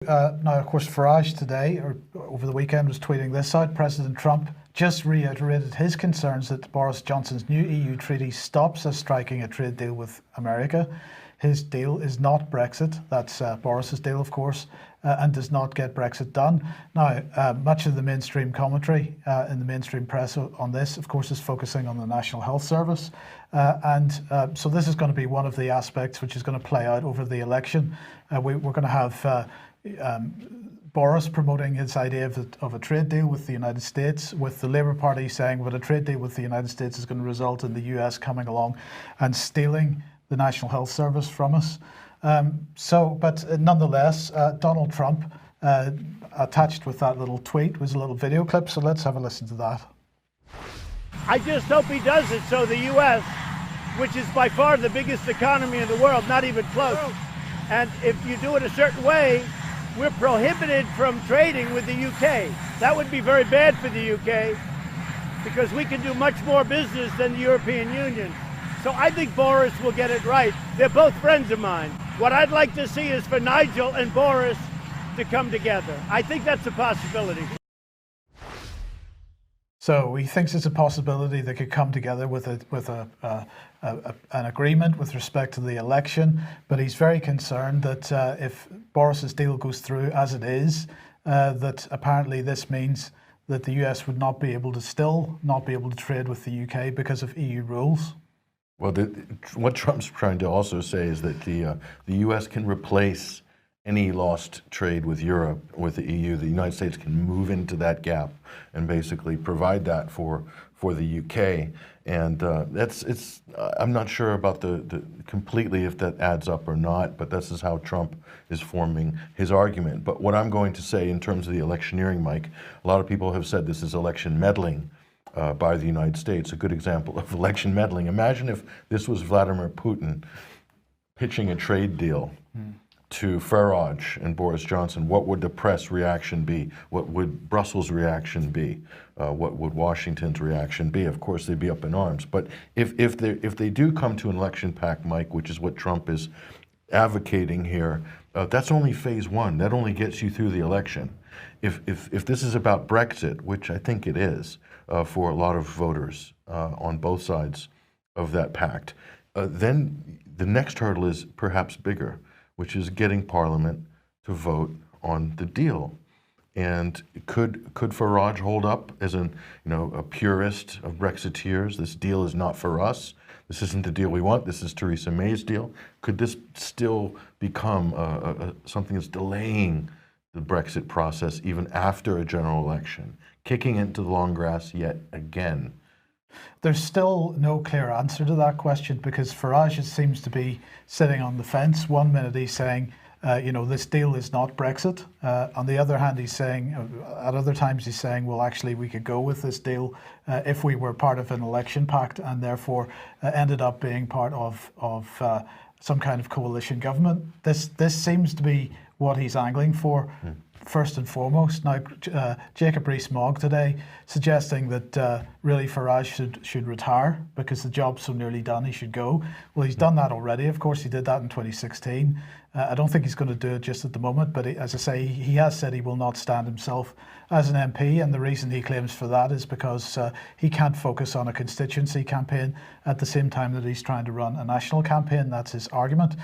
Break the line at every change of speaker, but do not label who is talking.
Now, of course, Farage today, or over the weekend, was tweeting this out. President Trump just reiterated his concerns that Boris Johnson's new EU treaty stops us striking a trade deal with America. His deal is not Brexit. That's Boris's deal, of course, and does not get Brexit done. Now, much of the mainstream commentary in the mainstream press on this, of course, is focusing on the National Health Service. So this is going to be one of the aspects which is going to play out over the election. We're going to have Boris promoting his idea of a trade deal with the United States, with the Labour Party saying that a trade deal with the United States is going to result in the US coming along and stealing the National Health Service from us. But nonetheless, Donald Trump, attached with that little tweet was a little video clip, so let's have a listen to that.
I just hope he does it so the US, which is by far the biggest economy in the world, not even close, and if you do it a certain way, we're prohibited from trading with the UK. That would be very bad for the UK because we can do much more business than the European Union. So I think Boris will get it right. They're both friends of mine. What I'd like to see is for Nigel and Boris to come together. I think that's a possibility.
So he thinks it's a possibility they could come together with an agreement with respect to the election, but he's very concerned that if Boris's deal goes through as it is, that apparently this means that the US would not be able to trade with the UK because of EU rules.
Well, what Trump's trying to also say is that the US can replace any lost trade with Europe, with the EU. The United States can move into that gap and basically provide that for the UK. And I'm not sure about the completely if that adds up or not, but this is how Trump is forming his argument. But what I'm going to say in terms of the electioneering, Mike, a lot of people have said this is election meddling by the United States, a good example of election meddling. Imagine if this was Vladimir Putin pitching a trade deal to Farage and Boris Johnson. What would the press reaction be? What would Brussels' reaction be? What would Washington's reaction be? Of course, they'd be up in arms. But if they do come to an election pact, Mike, which is what Trump is advocating here, that's only phase one. That only gets you through the election. If this is about Brexit, which I think it is for a lot of voters on both sides of that pact, then the next hurdle is perhaps bigger, which is getting Parliament to vote on the deal. And could Farage hold up as a purist of Brexiteers? This deal is not for us. This isn't the deal we want. This is Theresa May's deal. Could this still become something that's delaying the Brexit process even after a general election, kicking it into the long grass yet again?
There's still no clear answer to that question because Farage seems to be sitting on the fence. One minute he's saying, this deal is not Brexit. On the other hand, he's saying, at other times he's saying, well, actually, we could go with this deal if we were part of an election pact and therefore ended up being part of some kind of coalition government. This seems to be what he's angling for. First and foremost. Now, Jacob Rees-Mogg today suggesting that really Farage should retire because the job's so nearly done, he should go. Well, he's done that already. Of course, he did that in 2016. I don't think he's going to do it just at the moment, but as I say, he has said he will not stand himself as an MP, and the reason he claims for that is because he can't focus on a constituency campaign at the same time that he's trying to run a national campaign. That's his argument.